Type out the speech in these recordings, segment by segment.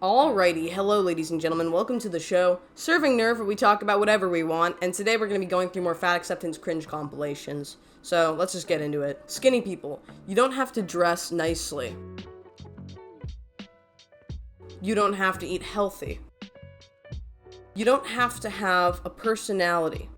Alrighty, hello ladies and gentlemen, welcome to the show, Serving Nerve, where we talk about whatever we want, and today we're going to be going through more fat acceptance cringe compilations. So, let's just get into it. Skinny people, you don't have to dress nicely. You don't have to eat healthy. You don't have to have a personality.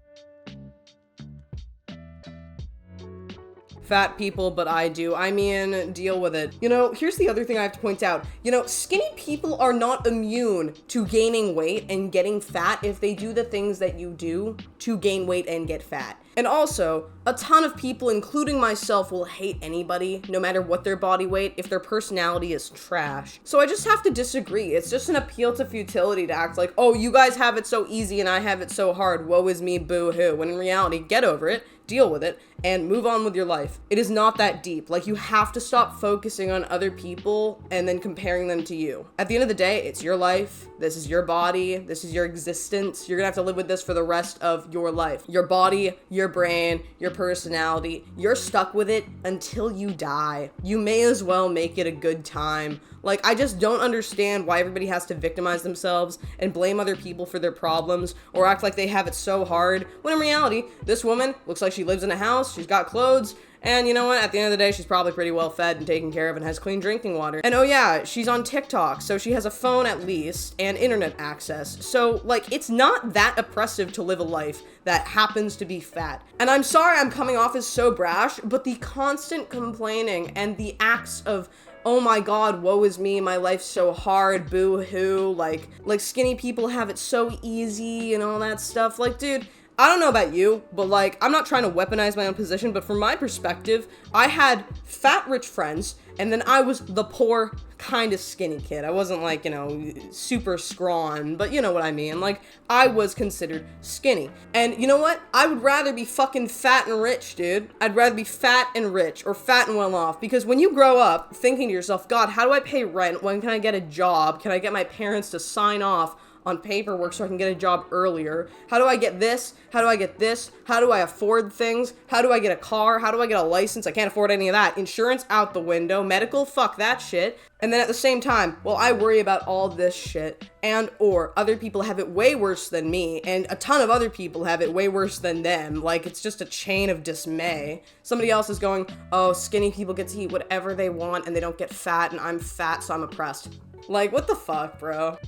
Fat people, but I do. I mean, deal with it. You know, here's the other thing I have to point out. You know, skinny people are not immune to gaining weight and getting fat if they do the things that you do to gain weight and get fat. And also, a ton of people, including myself, will hate anybody, no matter what their body weight, if their personality is trash. So I just have to disagree. It's just an appeal to futility to act like, oh, you guys have it so easy and I have it so hard, woe is me, boo-hoo. When in reality, get over it, deal with it, and move on with your life. It is not that deep. Like, you have to stop focusing on other people and then comparing them to you. At the end of the day, it's your life. This is your body. This is your existence. You're gonna have to live with this for the rest of your life. Your body, your brain, your personality, you're stuck with it until you die. You may as well make it a good time. Like, I just don't understand why everybody has to victimize themselves and blame other people for their problems or act like they have it so hard, when in reality, this woman looks like she lives in a house, she's got clothes, and you know what, at the end of the day, she's probably pretty well fed and taken care of and has clean drinking water. And oh yeah, she's on TikTok, so she has a phone at least, and internet access. So, like, it's not that oppressive to live a life that happens to be fat. And I'm sorry I'm coming off as so brash, but the constant complaining and the acts of, oh my god, woe is me, my life's so hard, boo-hoo, like skinny people have it so easy and all that stuff. Like, dude, I don't know about you, but like, I'm not trying to weaponize my own position, but from my perspective, I had fat rich friends, and then I was the poor, kind of skinny kid. I wasn't like, you know, super scrawn, but you know what I mean. Like, I was considered skinny. And you know what? I would rather be fucking fat and rich, dude. I'd rather be fat and rich, or fat and well off, because when you grow up thinking to yourself, God, how do I pay rent? When can I get a job? Can I get my parents to sign off on paperwork so I can get a job earlier? How do I get this? How do I get this? How do I afford things? How do I get a car? How do I get a license? I can't afford any of that. Insurance out the window. Medical, fuck that shit. And then at the same time, well, I worry about all this shit, and or other people have it way worse than me, and a ton of other people have it way worse than them. Like, it's just a chain of dismay. Somebody else is going, oh, skinny people get to eat whatever they want and they don't get fat, and I'm fat, so I'm oppressed. Like, what the fuck, bro?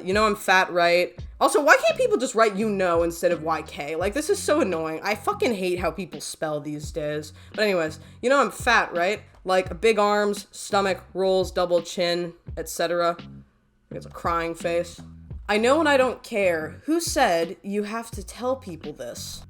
You know I'm fat, right? Also, why can't people just write you know instead of YK? Like, this is so annoying. I fucking hate how people spell these days. But anyways, you know I'm fat, right? Like, big arms, stomach, rolls, double chin, etc. It's a crying face. I know and I don't care. Who said you have to tell people this?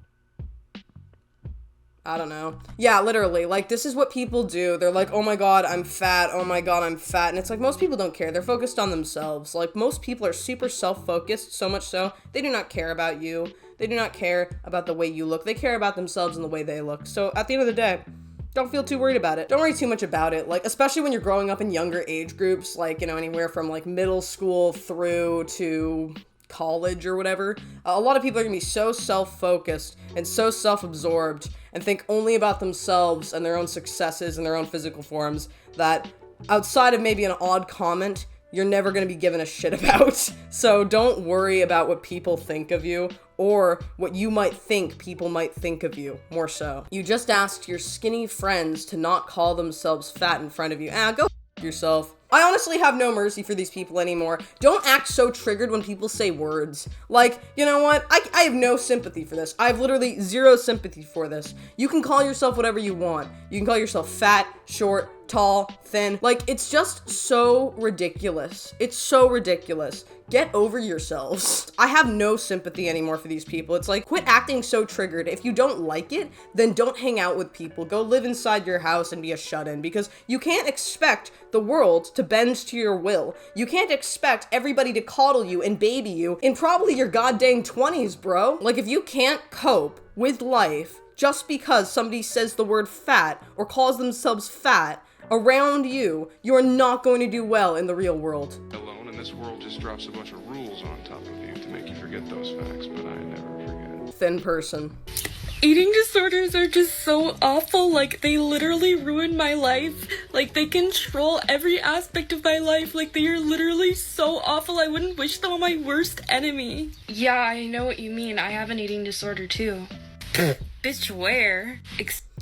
I don't know. Yeah, literally, like, this is what people do. They're like, oh my god, I'm fat, oh my god, I'm fat, and it's like, most people don't care. They're focused on themselves. Like, most people are super self-focused, so much so, they do not care about you. They do not care about the way you look. They care about themselves and the way they look. So, at the end of the day, don't feel too worried about it. Don't worry too much about it. Like, especially when you're growing up in younger age groups, like, you know, anywhere from, like, middle school through to college or whatever. A lot of people are gonna be so self-focused and so self-absorbed and think only about themselves and their own successes and their own physical forms that outside of maybe an odd comment, you're never gonna be given a shit about. So don't worry about what people think of you or what you might think people might think of you, more so. You just asked your skinny friends to not call themselves fat in front of you. Go f*** yourself. I honestly have no mercy for these people anymore. Don't act so triggered when people say words. Like, you know what? I have no sympathy for this. I have literally zero sympathy for this. You can call yourself whatever you want. You can call yourself fat, short, tall, thin. Like, it's just so ridiculous. It's so ridiculous. Get over yourselves. I have no sympathy anymore for these people. It's like, quit acting so triggered. If you don't like it, then don't hang out with people. Go live inside your house and be a shut-in, because you can't expect the world to bend to your will. You can't expect everybody to coddle you and baby you in probably your goddamn 20s, bro. Like, if you can't cope with life just because somebody says the word fat or calls themselves fat around you, you're not going to do well in the real world. Alone, and this world just drops a bunch of rules on top of you to make you forget those facts, but I never forget. Thin person. Eating disorders are just so awful. Like, they literally ruin my life. Like, they control every aspect of my life. Like, they are literally so awful. I wouldn't wish them on my worst enemy. Yeah, I know what you mean. I have an eating disorder too. Bitch, where?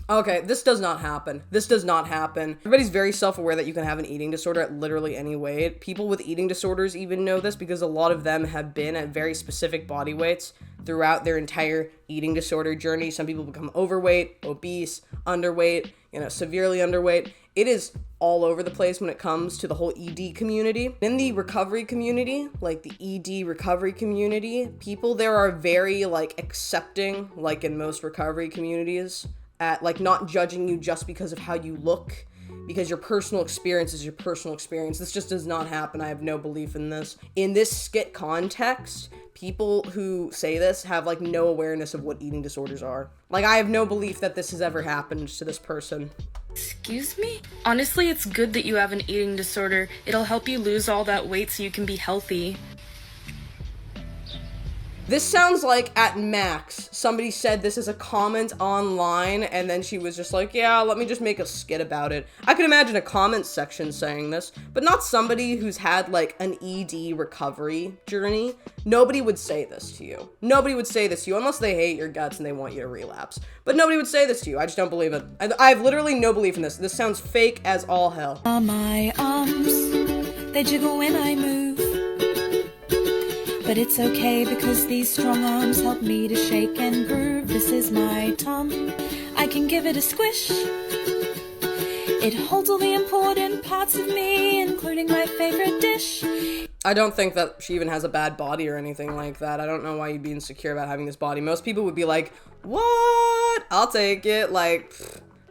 Okay, this does not happen. This does not happen. Everybody's very self-aware that you can have an eating disorder at literally any weight. People with eating disorders even know this because a lot of them have been at very specific body weights throughout their entire eating disorder journey. Some people become overweight, obese, underweight, severely underweight. It is all over the place when it comes to the whole ED community. In the recovery community, like the ED recovery community, people there are very accepting, like in most recovery communities, at not judging you just because of how you look, because your personal experience is your personal experience. This just does not happen. I have no belief in this. In this skit context, people who say this have no awareness of what eating disorders are. I have no belief that this has ever happened to this person. Excuse me? Honestly, it's good that you have an eating disorder. It'll help you lose all that weight so you can be healthy. This sounds like, at max, somebody said this as a comment online, and then she was just like, yeah, let me just make a skit about it. I could imagine a comment section saying this, but not somebody who's had, an ED recovery journey. Nobody would say this to you. Nobody would say this to you, unless they hate your guts and they want you to relapse. But nobody would say this to you. I just don't believe it. I have literally no belief in this. This sounds fake as all hell. My arms, they jiggle when I move. But it's okay because these strong arms help me to shake and groove. This is my tongue, I can give it a squish. It holds all the important parts of me, including my favorite dish. I don't think that she even has a bad body or anything like that. I don't know why you'd be insecure about having this body. Most people would be like, what? I'll take it.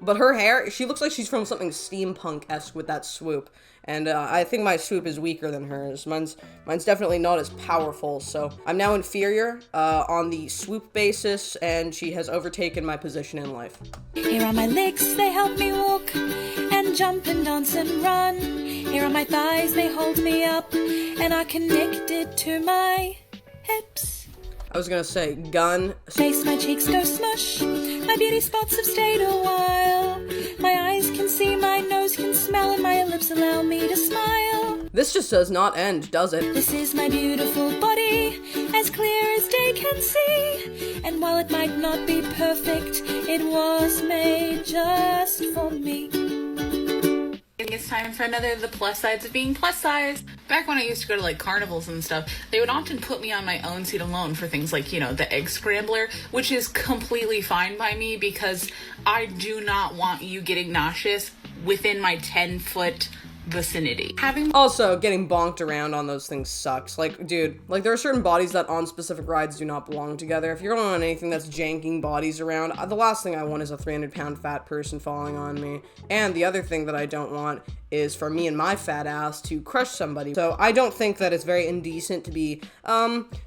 But her hair, she looks like she's from something steampunk-esque with that swoop. And I think my swoop is weaker than hers. Mine's definitely not as powerful, so I'm now inferior on the swoop basis, and she has overtaken my position in life. Here are my legs, they help me walk and jump and dance and run. Here are my thighs, they hold me up and are connected to my hips. I was gonna say, gun. Face, my cheeks go smush. My beauty spots have stayed a while. My eyes can see, my nose can smell, and my lips allow me to smile. This just does not end, does it? This is my beautiful body, as clear as day can see. And while it might not be perfect, it was made just for me. It's time for another of the plus sides of being plus size. Back when I used to go to carnivals and stuff, they would often put me on my own seat alone for things like, the egg scrambler, which is completely fine by me because I do not want you getting nauseous within my 10-foot vicinity. Also, getting bonked around on those things sucks. Dude, there are certain bodies that on specific rides do not belong together. If you're going on anything that's janking bodies around, the last thing I want is a 300-pound fat person falling on me. And the other thing that I don't want is for me and my fat ass to crush somebody. So I don't think that it's very indecent to be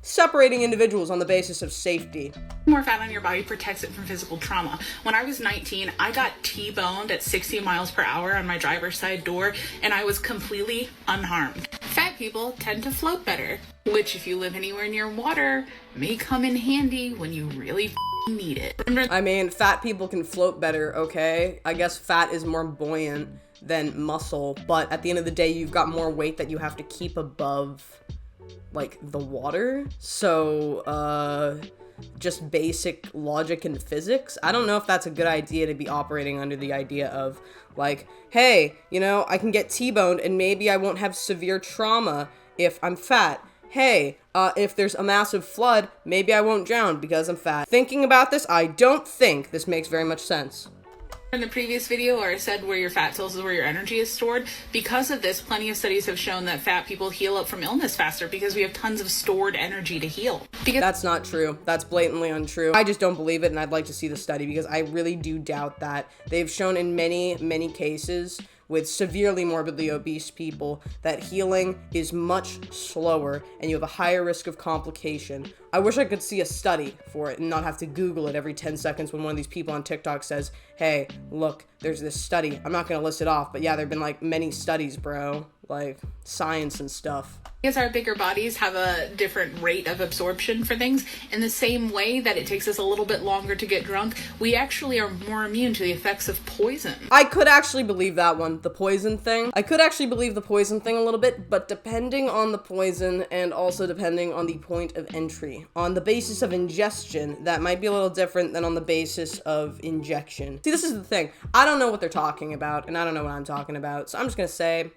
separating individuals on the basis of safety. More fat on your body protects it from physical trauma. When I was 19, I got T-boned at 60 miles per hour on my driver's side door, and I was completely unharmed. Fat people tend to float better, which if you live anywhere near water, may come in handy when you really need it. I mean, fat people can float better, okay? I guess fat is more buoyant than muscle, but at the end of the day, you've got more weight that you have to keep above, the water. So, just basic logic and physics. I don't know if that's a good idea to be operating under the idea of, hey, I can get T-boned and maybe I won't have severe trauma if I'm fat. Hey, if there's a massive flood, maybe I won't drown because I'm fat. Thinking about this, I don't think this makes very much sense. In the previous video where I said where your fat cells is where your energy is stored, because of this, plenty of studies have shown that fat people heal up from illness faster because we have tons of stored energy to heal. That's not true. That's blatantly untrue. I just don't believe it, and I'd like to see the study because I really do doubt that. They've shown in many, many cases with severely morbidly obese people that healing is much slower and you have a higher risk of complication. I wish I could see a study for it and not have to Google it every 10 seconds when one of these people on TikTok says, hey, look, there's this study. I'm not going to list it off, but yeah, there have been many studies, bro. like science and stuff. Because our bigger bodies have a different rate of absorption for things, in the same way that it takes us a little bit longer to get drunk, we actually are more immune to the effects of poison. I could actually believe that one, the poison thing. I could actually believe the poison thing a little bit, but depending on the poison and also depending on the point of entry. On the basis of ingestion, that might be a little different than on the basis of injection. See, this is the thing. I don't know what they're talking about, and I don't know what I'm talking about, so I'm just gonna say,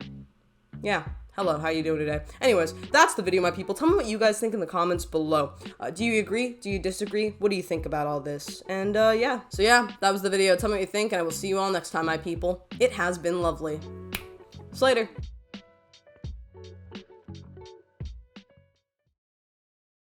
yeah. Hello, how you doing today? Anyways, that's the video, my people. Tell me what you guys think in the comments below. Do you agree? Do you disagree? What do you think about all this? And, yeah. So, yeah, that was the video. Tell me what you think, and I will see you all next time, my people. It has been lovely. See you later.